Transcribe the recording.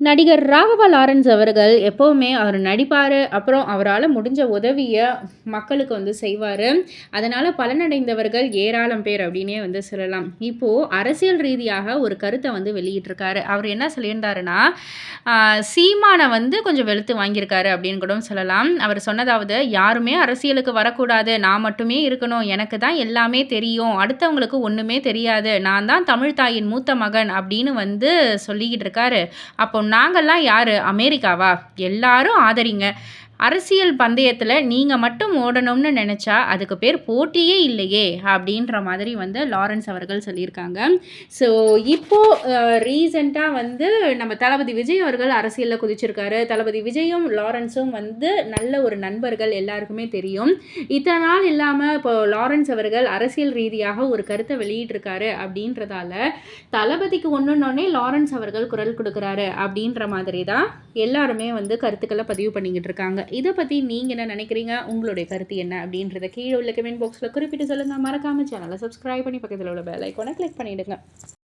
நடிகர் ராகவா லாரன்ஸ் அவர்கள் எப்போவுமே அவர் நடிப்பார். அப்புறம் அவரால் முடிஞ்ச உதவியை மக்களுக்கு வந்து செய்வார். அதனால் பலனடைந்தவர்கள் ஏராளம் பேர் அப்படின்னே வந்து சொல்லலாம். இப்போது அரசியல் ரீதியாக ஒரு கருத்தை வந்து வெளியிட்டிருக்காரு. அவர் என்ன சொல்லியிருந்தாருன்னா, சீமானை வந்து கொஞ்சம் வெளுத்து வாங்கியிருக்காரு அப்படின்னு கூட சொல்லலாம். அவர் சொன்னதாவது, யாருமே அரசியலுக்கு வரக்கூடாது, நான் மட்டுமே இருக்கணும், எனக்கு தான் எல்லாமே தெரியும், அடுத்தவங்களுக்கு ஒன்றுமே தெரியாது, நான் தான் தமிழ் தாயின் மூத்த மகன் அப்படின்னு வந்து சொல்லிக்கிட்டு இருக்காரு. அப்போ நாங்கள்லாம் யாரு? அமெரிக்காவா? எல்லாரும் ஆதரிங்க. அரசியல் பந்தயத்தில் நீங்கள் மட்டும் ஓடணும்னு நினச்சா அதுக்கு பேர் போட்டியே இல்லையே அப்படின்ற மாதிரி வந்து லாரன்ஸ் அவர்கள் சொல்லியிருக்காங்க. ஸோ இப்போது ரீசெண்டாக வந்து நம்ம தளபதி விஜய் அவர்கள் அரசியலில் குதிச்சிருக்காரு. தளபதி விஜயும் லாரன்ஸும் வந்து நல்ல ஒரு நண்பர்கள், எல்லாருக்குமே தெரியும். இத்தனை நாள் இல்லாமல் இப்போ லாரன்ஸ் அவர்கள் அரசியல் ரீதியாக ஒரு கருத்தை வெளியிட்டிருக்காரு அப்படின்றதால தளபதிக்கு ஒன்றுன்னொன்னே லாரன்ஸ் அவர்கள் குரல் கொடுக்குறாரு அப்படின்ற மாதிரி தான் எல்லாருமே வந்து கருத்துக்களை பதிவு பண்ணிக்கிட்டு இருக்காங்க. இதை பற்றி நீங்கள் என்ன நினைக்கிறீங்க? உங்களுடைய கருத்து என்ன அப்படின்றத கீழே உள்ள கமெண்ட் பாக்ஸில் குறிப்பிட்டு சொல்லுங்கள். மறக்காமல் சேனலை சப்ஸ்கிரைப் பண்ணி பக்கத்தில் உள்ள பெல் ஐக்கானை கிளிக் பண்ணிவிடுங்க.